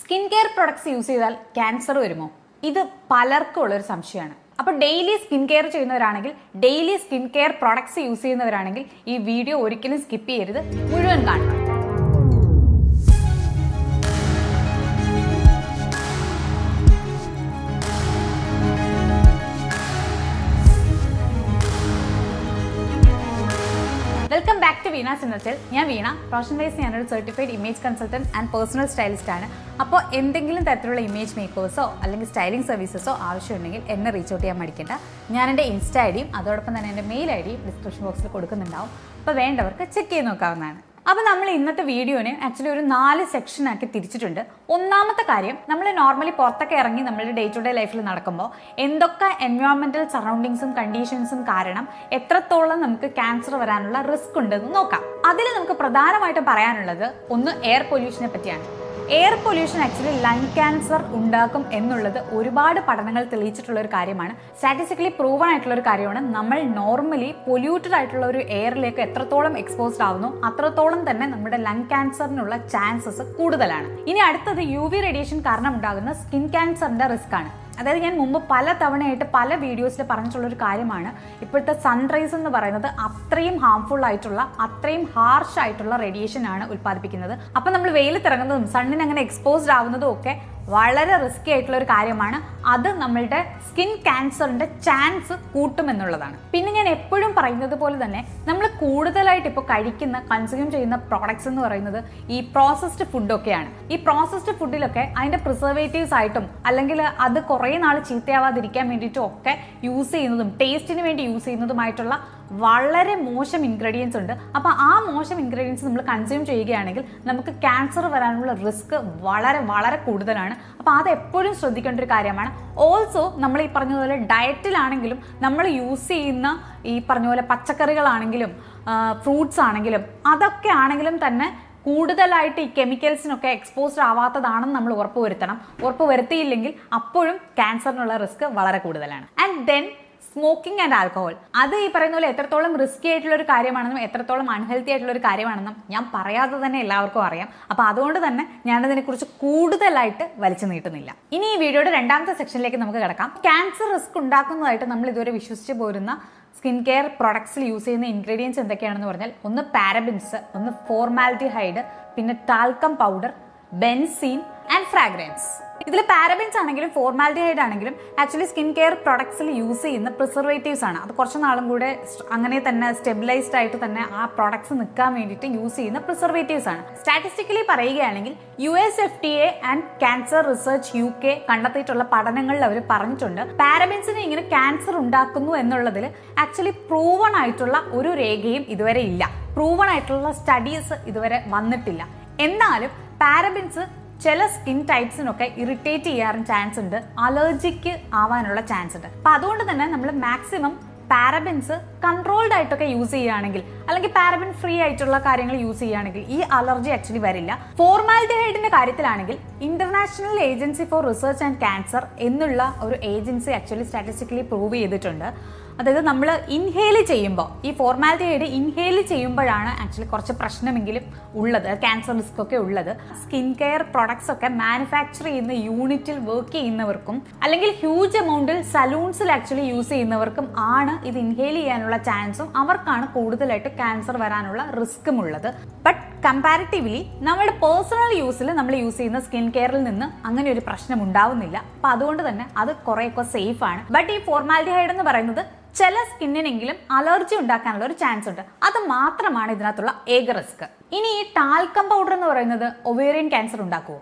Skin care products use ചെയ്താൽ cancer വരുമോ? ഇത് പലർക്കും ഉള്ളൊരു സംശയമാണ്. അപ്പോൾ ഡെയിലി സ്കിൻ കെയർ ചെയ്യുന്നവരാണെങ്കിൽ, daily skin care products use ചെയ്യുന്നവരാണെങ്കിൽ ഈ വീഡിയോ ഒരിക്കലും സ്കിപ്പ് ചെയ്യരുത്, മുഴുവൻ കാണണം. വെൽക്കം ബാക്ക് ടു വീണാസ് ഇന്നത്തെ. ഞാൻ വീണ, പ്രൊഫഷണൽ വൈസ് ഞാനൊരു certified image consultant and personal stylist ആണ്. അപ്പോൾ എന്തെങ്കിലും തരത്തിലുള്ള ഇമേജ് മേക്കേഴ്സോ അല്ലെങ്കിൽ സ്റ്റൈലിംഗ് സർവീസസോ ആവശ്യമുണ്ടെങ്കിൽ എന്നെ റീച്ച് ഔട്ട് ചെയ്യാൻ മടിക്കേണ്ട. ഞാൻ എൻ്റെ ഇൻസ്റ്റ ഐഡിയും അതോടൊപ്പം തന്നെ എൻ്റെ മെയിൽ ഐഡിയും ഡിസ്ക്രിപ്ഷൻ ബോക്സിൽ കൊടുക്കുന്നുണ്ടാവും. അപ്പോൾ വേണ്ടവർക്ക് ചെക്ക് ചെയ്ത് നോക്കാവുന്നതാണ്. അപ്പോൾ നമ്മൾ ഇന്നത്തെ വീഡിയോനെ ആക്ച്വലി ഒരു 4 സെക്ഷനാക്കി തിരിച്ചിട്ടുണ്ട്. ഒന്നാമത്തെ കാര്യം, നമ്മൾ നോർമലി പുറത്തൊക്കെ ഇറങ്ങി നമ്മളുടെ ഡേ ടു ഡേ ലൈഫിൽ നടക്കുമ്പോൾ എന്തൊക്കെ എൻവയോൺമെന്റൽ സറൗണ്ടിങ്സും കണ്ടീഷൻസും കാരണം എത്രത്തോളം നമുക്ക് ക്യാൻസർ വരാനുള്ള റിസ്ക് ഉണ്ടെന്ന് നോക്കാം. അതിൽ നമുക്ക് പ്രധാനമായിട്ടും പറയാനുള്ളത് ഒന്ന് എയർ പൊല്യൂഷനെ പറ്റിയാണ്. Air pollution actually lung cancer ഉണ്ടാക്കും എന്നുള്ളത് ഒരുപാട് പഠനങ്ങൾ തെളിയിച്ചിട്ടുള്ള ഒരു കാര്യമാണ്. സ്റ്റാറ്റിസ്റ്റിക്കലി പ്രൂവൺ ആയിട്ടുള്ള ഒരു കാര്യമാണ്. നമ്മൾ നോർമലി പൊല്യൂട്ടഡ് ആയിട്ടുള്ള ഒരു എയറിലേക്ക് എത്രത്തോളം എക്സ്പോസ്ഡ് ആവുന്നു അത്രത്തോളം തന്നെ നമ്മുടെ ലങ് ക്യാൻസറിനുള്ള ചാൻസസ് കൂടുതലാണ്. ഇനി അടുത്തത് UV റേഡിയേഷൻ കാരണം ഉണ്ടാകുന്ന സ്കിൻ ക്യാൻസറിന്റെ റിസ്ക് ആണ്. അതായത് ഞാൻ മുമ്പ് പല തവണയായിട്ട് പല വീഡിയോസിൽ പറഞ്ഞിട്ടുള്ള ഒരു കാര്യമാണ്, ഇപ്പോഴത്തെ സൺറൈസ് എന്ന് പറയുന്നത് അത്രയും ഹാർംഫുൾ ആയിട്ടുള്ള, അത്രയും ഹാർഷ് ആയിട്ടുള്ള റേഡിയേഷൻ ആണ് ഉൽപ്പാദിപ്പിക്കുന്നത്. അപ്പം നമ്മൾ വെയിലത്തിറങ്ങുന്നതും സണ്ണിന് അങ്ങനെ എക്സ്പോസ്ഡ് ആവുന്നതും ഒക്കെ വളരെ റിസ്കി ആയിട്ടുള്ള ഒരു കാര്യമാണ്. അത് നമ്മളുടെ സ്കിൻ ക്യാൻസറിന്റെ ചാൻസ് കൂട്ടുമെന്നുള്ളതാണ്. പിന്നെ ഞാൻ എപ്പോഴും പറയുന്നത് പോലെ തന്നെ നമ്മൾ കൂടുതലായിട്ട് ഇപ്പോൾ കഴിക്കുന്ന കൺസ്യൂം ചെയ്യുന്ന പ്രോഡക്ട്സ് എന്ന് പറയുന്നത് ഈ പ്രോസസ്ഡ് ഫുഡൊക്കെയാണ്. ഈ പ്രോസസ്ഡ് ഫുഡിലൊക്കെ അതിന്റെ പ്രിസർവേറ്റീവ്സ് ആയിട്ടും അല്ലെങ്കിൽ അത് കുറേ നാൾ ചീത്തയാവാതിരിക്കാൻ വേണ്ടിയിട്ടും ഒക്കെ യൂസ് ചെയ്യുന്നതും ടേസ്റ്റിന് വേണ്ടി യൂസ് ചെയ്യുന്നതുമായിട്ടുള്ള വളരെ മോശം ഇൻഗ്രീഡിയൻസ് ഉണ്ട്. അപ്പോൾ ആ മോശം ഇൻഗ്രീഡിയൻസ് നമ്മൾ കൺസ്യൂം ചെയ്യുകയാണെങ്കിൽ നമുക്ക് ക്യാൻസർ വരാനുള്ള റിസ്ക് വളരെ വളരെ കൂടുതലാണ്. അപ്പോൾ അത് എപ്പോഴും ശ്രദ്ധിക്കേണ്ട ഒരു കാര്യമാണ്. ഓൾസോ നമ്മൾ ഈ പറഞ്ഞതുപോലെ ഡയറ്റിലാണെങ്കിലും നമ്മൾ യൂസ് ചെയ്യുന്ന ഈ പറഞ്ഞ പോലെ പച്ചക്കറികളാണെങ്കിലും ഫ്രൂട്ട്സ് ആണെങ്കിലും അതൊക്കെ ആണെങ്കിലും തന്നെ കൂടുതലായിട്ട് ഈ കെമിക്കൽസിനൊക്കെ എക്സ്പോസ്ഡ് ആവാത്തതാണെന്ന് നമ്മൾ ഉറപ്പുവരുത്തണം. ഉറപ്പുവരുത്തിയില്ലെങ്കിൽ അപ്പോഴും ക്യാൻസറിനുള്ള റിസ്ക് വളരെ കൂടുതലാണ്. And then smoking and alcohol, അത് ഈ പറയുന്ന പോലെ എത്രത്തോളം റിസ്കി ആയിട്ടുള്ള ഒരു കാര്യമാണെന്നും എത്രത്തോളം അൺഹെൽത്തി ആയിട്ടുള്ള ഒരു കാര്യമാണെന്നും ഞാൻ പറയാതെ തന്നെ എല്ലാവർക്കും അറിയാം. അപ്പോൾ അതുകൊണ്ട് തന്നെ ഞാനതിനെക്കുറിച്ച് കൂടുതലായിട്ട് വലിച്ചു നീട്ടുന്നില്ല. ഇനി ഈ വീഡിയോയുടെ രണ്ടാമത്തെ സെക്ഷനിലേക്ക് നമുക്ക് കിടക്കാം. ക്യാൻസർ റിസ്ക് ഉണ്ടാക്കുന്നതായിട്ട് നമ്മൾ ഇതുവരെ വിശ്വസിച്ച് പോരുന്ന സ്കിൻ കെയർ പ്രൊഡക്ട്സിൽ യൂസ് ചെയ്യുന്ന ഇൻഗ്രീഡിയൻസ് എന്തൊക്കെയാണെന്ന് പറഞ്ഞാൽ, ഒന്ന് പാരബിൻസ്, ഒന്ന് ഫോർമാൽഡിഹൈഡ്, പിന്നെ talcum powder, benzene and fragrance. ഇതിൽ പാരബിൻസ് ആണെങ്കിലും ഫോർമാൽഡിഹൈഡ് ആണെങ്കിലും ആക്ച്വലി സ്കിൻ കെയർ പ്രൊഡക്ട്സിൽ യൂസ് ചെയ്യുന്ന പ്രിസർവേറ്റീവ്സ് ആണ്. അത് കുറച്ച് നാളും കൂടെ അങ്ങനെ തന്നെ സ്റ്റെബിലൈസ്ഡ് ആയിട്ട് തന്നെ ആ പ്രോഡക്ട്സ് നിൽക്കാൻ വേണ്ടിയിട്ട് യൂസ് ചെയ്യുന്ന പ്രിസർവേറ്റീവ്സ് ആണ്. സ്റ്റാറ്റിസ്റ്റിക്കലി പറയുകയാണെങ്കിൽ US FDA and cancer research UK കണ്ടെത്തിയിട്ടുള്ള പഠനങ്ങളിൽ അവർ പറഞ്ഞിട്ടുണ്ട്, പാരബിൻസിന് ഇങ്ങനെ ക്യാൻസർ ഉണ്ടാക്കുന്നു എന്നുള്ളതിൽ ആക്ച്വലി പ്രൂവൺ ആയിട്ടുള്ള ഒരു രേഖയും ഇതുവരെ ഇല്ല. പ്രൂവൺ ആയിട്ടുള്ള സ്റ്റഡീസ് ഇതുവരെ വന്നിട്ടില്ല. എന്നാലും പാരബിൻസ് ചില സ്കിൻ ടൈപ്സിനൊക്കെ ഇറിറ്റേറ്റ് ചെയ്യാൻ ചാൻസ് ഉണ്ട്, അലർജിക്ക് ആവാനുള്ള ചാൻസ് ഉണ്ട്. അപ്പൊ അതുകൊണ്ട് തന്നെ നമ്മൾ മാക്സിമം പാരബിൻസ് കൺട്രോൾഡ് ആയിട്ടൊക്കെ യൂസ് ചെയ്യുകയാണെങ്കിൽ, അല്ലെങ്കിൽ പാരബിൻ ഫ്രീ ആയിട്ടുള്ള കാര്യങ്ങൾ യൂസ് ചെയ്യുകയാണെങ്കിൽ ഈ അലർജി ആക്ച്വലി വരില്ല. ഫോർമാൽഡിഹൈഡിന്റെ കാര്യത്തിലാണെങ്കിൽ international agency for research and cancer എന്നുള്ള ഒരു ഏജൻസി ആക്ച്വലി സ്റ്റാറ്റിസ്റ്റിക്കലി പ്രൂവ് ചെയ്തിട്ടുണ്ട്. അതായത് നമ്മൾ ഇൻഹേൽ ചെയ്യുമ്പോൾ, ഈ ഫോർമാൽഡിഹൈഡ് ഇൻഹേൽ ചെയ്യുമ്പോഴാണ് ആക്ച്വലി കുറച്ച് പ്രശ്നമെങ്കിലും ഉള്ളത്, ക്യാൻസർ റിസ്ക് ഒക്കെ ഉള്ളത്. സ്കിൻ കെയർ പ്രൊഡക്ട്സ് ഒക്കെ മാനുഫാക്ചർ ചെയ്യുന്ന യൂണിറ്റിൽ വർക്ക് ചെയ്യുന്നവർക്കും അല്ലെങ്കിൽ ഹ്യൂജ് എമൗണ്ടിൽ സലൂൺസിൽ ആക്ച്വലി യൂസ് ചെയ്യുന്നവർക്കും ആണ് ഇത് ഇൻഹേൽ ചെയ്യാനുള്ള ചാൻസും അവർക്കാണ് കൂടുതലായിട്ട് ക്യാൻസർ വരാനുള്ള റിസ്ക്കും ഉള്ളത്. ബട്ട് കമ്പാരിറ്റീവ്ലി നമ്മുടെ പേഴ്സണൽ യൂസിൽ നമ്മൾ യൂസ് ചെയ്യുന്ന സ്കിൻ കെയറിൽ നിന്ന് അങ്ങനെ ഒരു പ്രശ്നം ഉണ്ടാവുന്നില്ല. അപ്പൊ അതുകൊണ്ട് തന്നെ അത് കുറേയൊക്കെ സേഫ് ആണ്. ബട്ട് ഈ ഫോർമാൽഡിഹൈഡ് എന്ന് പറയുന്നത് ചില സ്കിന്നിനെങ്കിലും അലർജി ഉണ്ടാക്കാനുള്ള ഒരു ചാൻസ് ഉണ്ട്. അത് മാത്രമാണ് ഇതിനകത്തുള്ള ഏക റിസ്ക്. ഇനി ഈ ടാൽക്കം പൗഡർ എന്ന് പറയുന്നത് ഒവേറിയൻ ക്യാൻസർ ഉണ്ടാക്കുമോ?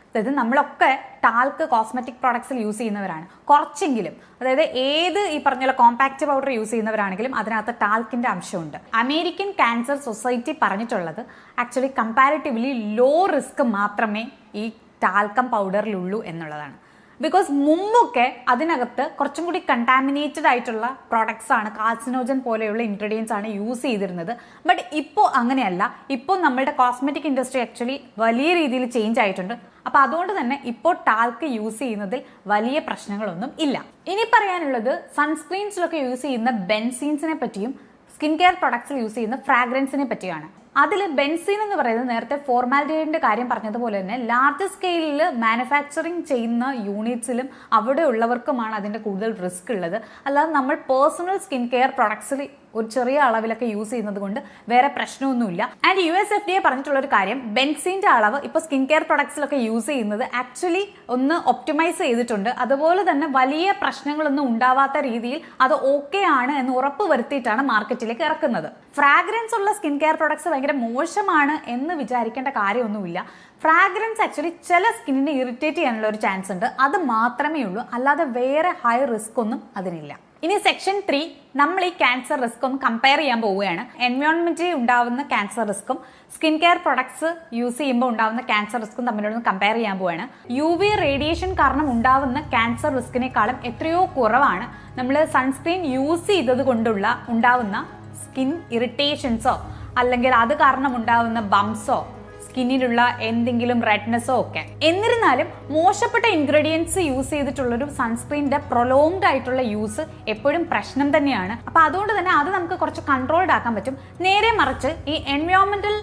അതായത് നമ്മളൊക്കെ ടാൽക്ക് കോസ്മെറ്റിക് പ്രോഡക്ട്സിൽ യൂസ് ചെയ്യുന്നവരാണ് കുറച്ചെങ്കിലും. അതായത് ഏത് ഈ പറഞ്ഞ കോമ്പാക്ട് പൗഡർ യൂസ് ചെയ്യുന്നവരാണെങ്കിലും അതിനകത്ത് ടാൽക്കിന്റെ അംശമുണ്ട്. അമേരിക്കൻ ക്യാൻസർ സൊസൈറ്റി പറഞ്ഞിട്ടുള്ളത് ആക്ച്വലി കമ്പാരിറ്റീവ്ലി ലോ റിസ്ക് മാത്രമേ ഈ ടാൽക്കം പൗഡറിലുള്ളൂ എന്നുള്ളതാണ്. ബിക്കോസ് മുമ്പൊക്കെ അതിനകത്ത് കുറച്ചും കൂടി കണ്ടാമിനേറ്റഡ് ആയിട്ടുള്ള പ്രോഡക്ട്സ് ആണ്, കാർസിനോജൻ പോലെയുള്ള ഇൻഗ്രീഡിയൻസ് ആണ് യൂസ് ചെയ്തിരുന്നത്. ബട്ട് ഇപ്പോൾ അങ്ങനെയല്ല. ഇപ്പോൾ നമ്മളുടെ കോസ്മെറ്റിക് ഇൻഡസ്ട്രി ആക്ച്വലി വലിയ രീതിയിൽ ചേഞ്ച് ആയിട്ടുണ്ട്. അപ്പൊ അതുകൊണ്ട് തന്നെ ഇപ്പോൾ ടാൽക്ക് യൂസ് ചെയ്യുന്നതിൽ വലിയ പ്രശ്നങ്ങളൊന്നും ഇല്ല. ഇനി പറയാനുള്ളത് സൺസ്ക്രീൻസിലൊക്കെ യൂസ് ചെയ്യുന്ന ബെൻസീൻസിനെ പറ്റിയും സ്കിൻ കെയർ പ്രൊഡക്ട്സിൽ യൂസ് ചെയ്യുന്ന ഫ്രാഗ്രൻസിനെ പറ്റിയാണ്. അതിൽ ബെൻസീൻ എന്ന് പറയുന്നത് നേരത്തെ ഫോർമാലിറ്റീൻ്റെ കാര്യം പറഞ്ഞതുപോലെ തന്നെ ലാർജ് സ്കെയിലിൽ മാനുഫാക്ചറിങ് ചെയ്യുന്ന യൂണിറ്റ്സിലും അവിടെ ഉള്ളവർക്കുമാണ് അതിൻ്റെ കൂടുതൽ റിസ്ക് ഉള്ളത്. അല്ലാതെ നമ്മൾ പേഴ്സണൽ സ്കിൻ കെയർ പ്രൊഡക്ട്സിൽ ഒരു ചെറിയ അളവിലൊക്കെ യൂസ് ചെയ്യുന്നത് കൊണ്ട് വേറെ പ്രശ്നമൊന്നുമില്ല. ആൻഡ് USFDA പറഞ്ഞിട്ടുള്ള ഒരു കാര്യം, ബെൻസീൻ്റെ അളവ് ഇപ്പോൾ സ്കിൻ കെയർ പ്രൊഡക്ട്സിലൊക്കെ യൂസ് ചെയ്യുന്നത് ആക്ച്വലി ഒന്ന് ഒപ്റ്റിമൈസ് ചെയ്തിട്ടുണ്ട്. അതുപോലെ തന്നെ വലിയ പ്രശ്നങ്ങളൊന്നും ഉണ്ടാവാത്ത രീതിയിൽ അത് ഓക്കെ ആണ് എന്ന് ഉറപ്പ് വരുത്തിയിട്ടാണ് മാർക്കറ്റിലേക്ക് ഇറക്കുന്നത്. ഫ്രാഗ്രൻസ് ഉള്ള സ്കിൻ കെയർ പ്രൊഡക്ട്സ് ഭയങ്കര മോശമാണ് എന്ന് വിചാരിക്കേണ്ട കാര്യമൊന്നുമില്ല. ഫ്രാഗ്രൻസ് ആക്ച്വലി ചില സ്കിന്നിനെ ഇറിറ്റേറ്റ് ചെയ്യാനുള്ള ഒരു ചാൻസ് ഉണ്ട്, അത് മാത്രമേ ഉള്ളൂ. അല്ലാതെ വേറെ ഹൈ റിസ്ക് ഒന്നും അതിനില്ല. ഇനി സെക്ഷൻ 3 നമ്മൾ ഈ ക്യാൻസർ റിസ്ക് ഒന്ന് കമ്പയർ ചെയ്യാൻ പോവുകയാണ്. എൻവയോൺമെന്റിൽ ഉണ്ടാവുന്ന ക്യാൻസർ റിസ്ക്കും സ്കിൻ കെയർ പ്രൊഡക്ട്സ് യൂസ് ചെയ്യുമ്പോൾ ഉണ്ടാവുന്ന ക്യാൻസർ റിസ്ക്കും തമ്മിലൊന്ന് കമ്പയർ ചെയ്യാൻ പോവുകയാണ്. UV റേഡിയേഷൻ കാരണം ഉണ്ടാവുന്ന ക്യാൻസർ റിസ്കിനേക്കാളും എത്രയോ കുറവാണ് നമ്മൾ സൺസ്ക്രീൻ യൂസ് ചെയ്തത് കൊണ്ടുള്ള ഉണ്ടാവുന്ന സ്കിൻ ഇറിറ്റേഷൻസോ അല്ലെങ്കിൽ അത് കാരണം ഉണ്ടാവുന്ന ബംസോ സ്കിന്നിലുള്ള എന്തെങ്കിലും റെഡ്നെസ്സോ ഒക്കെ. എന്നിരുന്നാലും മോശപ്പെട്ട ഇൻഗ്രീഡിയൻസ് യൂസ് ചെയ്തിട്ടുള്ളൊരു സൺസ്ക്രീനിന്റെ പ്രൊലോങ്ഡ് ആയിട്ടുള്ള യൂസ് എപ്പോഴും പ്രശ്നം തന്നെയാണ്. അപ്പൊ അതുകൊണ്ട് തന്നെ അത് നമുക്ക് കുറച്ച് കൺട്രോൾഡ് ആക്കാൻ പറ്റും. നേരെ മറിച്ച് ഈ എൻവയോൺമെന്റൽ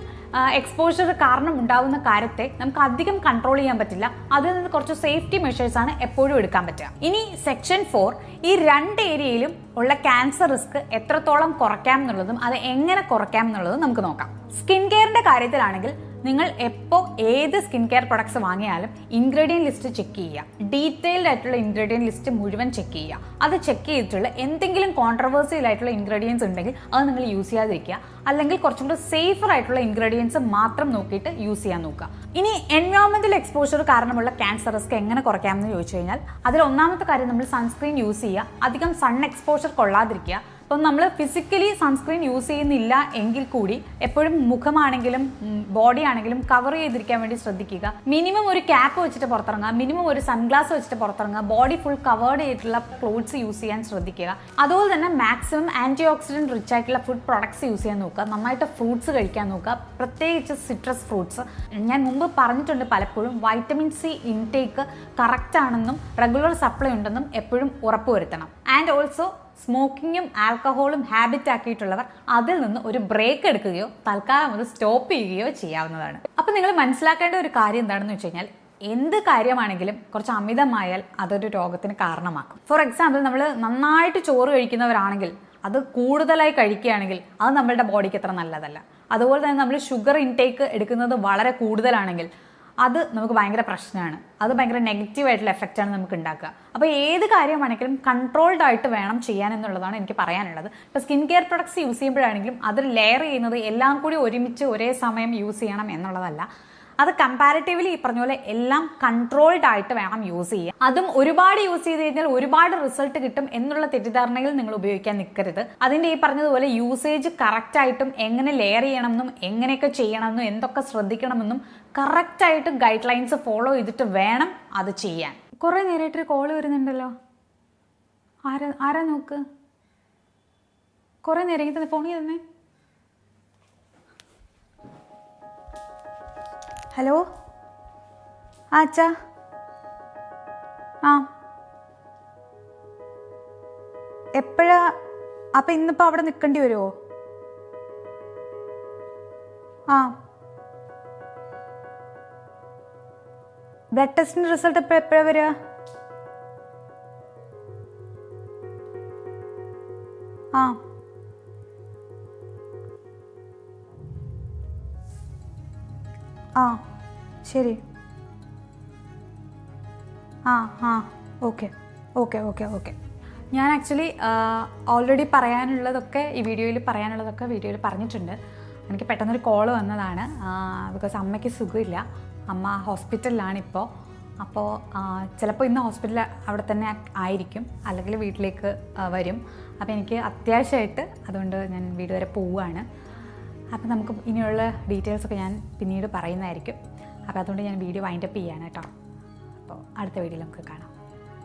എക്സ്പോഷർ കാരണം ഉണ്ടാവുന്ന കാര്യത്തെ നമുക്ക് അധികം കൺട്രോൾ ചെയ്യാൻ പറ്റില്ല. അതിൽ നിന്ന് കുറച്ച് സേഫ്റ്റി മെഷേഴ്സ് ആണ് എപ്പോഴും എടുക്കാൻ പറ്റുക. ഇനി സെക്ഷൻ 4 ഈ 2 ഏരിയയിലും ഉള്ള ക്യാൻസർ റിസ്ക് എത്രത്തോളം കുറയ്ക്കാം എന്നുള്ളതും അത് എങ്ങനെ കുറയ്ക്കാം എന്നുള്ളതും നമുക്ക് നോക്കാം. സ്കിൻ കെയറിന്റെ കാര്യത്തിലാണെങ്കിൽ നിങ്ങൾ എപ്പോൾ ഏത് സ്കിൻ കെയർ പ്രൊഡക്ട്സ് വാങ്ങിയാലും ഇൻഗ്രീഡിയൻറ്റ് ലിസ്റ്റ് ചെക്ക് ചെയ്യുക. ഡീറ്റെയിൽഡ് ആയിട്ടുള്ള ഇൻഗ്രീഡിയൻറ്റ് ലിസ്റ്റ് മുഴുവൻ ചെക്ക് ചെയ്യുക. അത് ചെക്ക് ചെയ്തിട്ടുള്ള എന്തെങ്കിലും കോൺട്രവേഴ്സിയൽ ആയിട്ടുള്ള ഇൻഗ്രീഡിയൻസ് ഉണ്ടെങ്കിൽ അത് നിങ്ങൾ യൂസ് ചെയ്യാതിരിക്കുക. അല്ലെങ്കിൽ കുറച്ചും കൂടി സേഫർ ആയിട്ടുള്ള ഇൻഗ്രീഡിയൻസ് മാത്രം നോക്കിയിട്ട് യൂസ് ചെയ്യാൻ നോക്കുക. ഇനി എൻവയോൺമെന്റൽ എക്സ്പോഷർ കാരണമുള്ള ക്യാൻസർ റിസ്ക് എങ്ങനെ കുറയ്ക്കാമെന്ന് ചോദിച്ചു കഴിഞ്ഞാൽ അതിൽ ഒന്നാമത്തെ കാര്യം നമ്മൾ സൺസ്ക്രീൻ യൂസ് ചെയ്യുക. അധികം സൺ എക്സ്പോഷർ കൊള്ളാതിരിക്കുക. അപ്പം നമ്മൾ ഫിസിക്കലി സൺസ്ക്രീൻ യൂസ് ചെയ്യുന്നില്ല എങ്കിൽ കൂടി എപ്പോഴും മുഖമാണെങ്കിലും ബോഡി ആണെങ്കിലും കവർ ചെയ്തിരിക്കാൻ വേണ്ടി ശ്രദ്ധിക്കുക. മിനിമം ഒരു ക്യാപ്പ് വെച്ചിട്ട് പുറത്തിറങ്ങുക, മിനിമം ഒരു സൺഗ്ലാസ് വെച്ചിട്ട് പുറത്തിറങ്ങുക, ബോഡി ഫുൾ കവേർഡ് ചെയ്തിട്ടുള്ള ക്ലോത്ത്സ് യൂസ് ചെയ്യാൻ ശ്രദ്ധിക്കുക. അതുപോലെ തന്നെ മാക്സിമം ആൻറ്റി ഓക്സിഡൻറ്റ് റിച്ച് ആയിട്ടുള്ള ഫുഡ് പ്രൊഡക്ട്സ് യൂസ് ചെയ്യാൻ നോക്കുക. നന്നായിട്ട് ഫ്രൂട്ട്സ് കഴിക്കാൻ നോക്കുക, പ്രത്യേകിച്ച് സിട്രസ് ഫ്രൂട്ട്സ്. ഞാൻ മുമ്പ് പറഞ്ഞിട്ടുണ്ട് പലപ്പോഴും വൈറ്റമിൻ സി ഇൻടേക്ക് കറക്റ്റ് ആണെന്നും റെഗുലർ സപ്ലൈ ഉണ്ടെന്നും എപ്പോഴും ഉറപ്പുവരുത്തണം. ആൻഡ് ഓൾസോ സ്മോക്കിങ്ങും ആൽക്കഹോളും ഹാബിറ്റ് ആക്കിയിട്ടുള്ളവർ അതിൽ നിന്ന് ഒരു ബ്രേക്ക് എടുക്കുകയോ തൽക്കാലം അത് സ്റ്റോപ്പ് ചെയ്യുകയോ ചെയ്യാവുന്നതാണ്. അപ്പം നിങ്ങൾ മനസ്സിലാക്കേണ്ട ഒരു കാര്യം എന്താണെന്ന് വെച്ച് കഴിഞ്ഞാൽ എന്ത് കാര്യമാണെങ്കിലും കുറച്ച് അമിതമായാൽ അതൊരു രോഗത്തിന് കാരണമാക്കും. ഫോർ എക്സാമ്പിൾ നമ്മൾ നന്നായിട്ട് ചോറ് കഴിക്കുന്നവരാണെങ്കിൽ അത് കൂടുതലായി കഴിക്കുകയാണെങ്കിൽ അത് നമ്മളുടെ ബോഡിക്ക് അത്ര നല്ലതല്ല. അതുപോലെ തന്നെ നമ്മൾ ഷുഗർ ഇൻടേക്ക് എടുക്കുന്നത് വളരെ കൂടുതലാണെങ്കിൽ അത് നമുക്ക് ഭയങ്കര പ്രശ്നമാണ്. അത് ഭയങ്കര നെഗറ്റീവായിട്ടുള്ള എഫക്റ്റാണ് നമുക്ക് ഉണ്ടാക്കുക. അപ്പോൾ ഏത് കാര്യമാണെങ്കിലും കൺട്രോൾഡ് ആയിട്ട് വേണം ചെയ്യാൻ എന്നുള്ളതാണ് എനിക്ക് പറയാനുള്ളത്. ഇപ്പോൾ സ്കിൻ കെയർ പ്രൊഡക്ട്സ് യൂസ് ചെയ്യുമ്പോഴാണെങ്കിലും അത് ലെയർ ചെയ്യുന്നത് എല്ലാം കൂടി ഒരുമിച്ച് ഒരേ സമയം യൂസ് ചെയ്യണം എന്നുള്ളതല്ല. അത് കമ്പാരിറ്റീവ്ലി ഈ പറഞ്ഞ പോലെ എല്ലാം കൺട്രോൾഡ് ആയിട്ട് വേണം യൂസ് ചെയ്യാൻ. അതും ഒരുപാട് യൂസ് ചെയ്ത് കഴിഞ്ഞാൽ ഒരുപാട് റിസൾട്ട് കിട്ടും എന്നുള്ള തെറ്റിദ്ധാരണകൾ നിങ്ങൾ ഉപയോഗിക്കാൻ നിൽക്കരുത്. അതിൻ്റെ ഈ പറഞ്ഞതുപോലെ യൂസേജ് കറക്റ്റായിട്ടും എങ്ങനെ ലെയർ ചെയ്യണമെന്നും എങ്ങനെയൊക്കെ ചെയ്യണമെന്നും എന്തൊക്കെ ശ്രദ്ധിക്കണമെന്നും കറക്റ്റായിട്ട് ഗൈഡ് ലൈൻസ് ഫോളോ ചെയ്തിട്ട് വേണം അത് ചെയ്യാൻ. കുറേ നേരമായിട്ടൊരു കോള് വരുന്നുണ്ടല്ലോ. ആരാ നോക്ക്. കുറേ നേരം തന്നെ ഫോൺ ചെയ്തേ. ഹലോ അച്ഛാ. എപ്പോഴാ? അപ്പം ഇന്നിപ്പോൾ അവിടെ നിൽക്കേണ്ടി വരുമോ? ബ്ലഡ് ടെസ്റ്റിൻ്റെ റിസൾട്ട് എപ്പോഴാണ് വരിക? ശരി. Okay okay okay okay. ഞാൻ ആക്ച്വലി ഓൾറെഡി പറയാനുള്ളതൊക്കെ വീഡിയോയിൽ പറഞ്ഞിട്ടുണ്ട്. എനിക്ക് പെട്ടെന്നൊരു കോള് വന്നതാണ്. ബിക്കോസ് അമ്മയ്ക്ക് സുഖമില്ല. അമ്മ ഹോസ്പിറ്റലിലാണിപ്പോൾ. അപ്പോൾ ചിലപ്പോൾ ഇന്ന് ഹോസ്പിറ്റലിൽ അവിടെ തന്നെ ആയിരിക്കും, അല്ലെങ്കിൽ വീട്ടിലേക്ക് വരും. അപ്പോൾ എനിക്ക് അത്യാവശ്യമായിട്ട് അതുകൊണ്ട് ഞാൻ വീട് വരെ പോവുകയാണ്. അപ്പോൾ നമുക്ക് ഇനിയുള്ള ഡീറ്റെയിൽസൊക്കെ ഞാൻ പിന്നീട് പറയുന്നതായിരിക്കും. അപ്പോൾ അതുകൊണ്ട് ഞാൻ വീഡിയോ വൈൻഡപ്പ് ചെയ്യാണ് കേട്ടോ. അപ്പോൾ അടുത്ത വീഡിയോയിൽ നമുക്ക് കാണാം.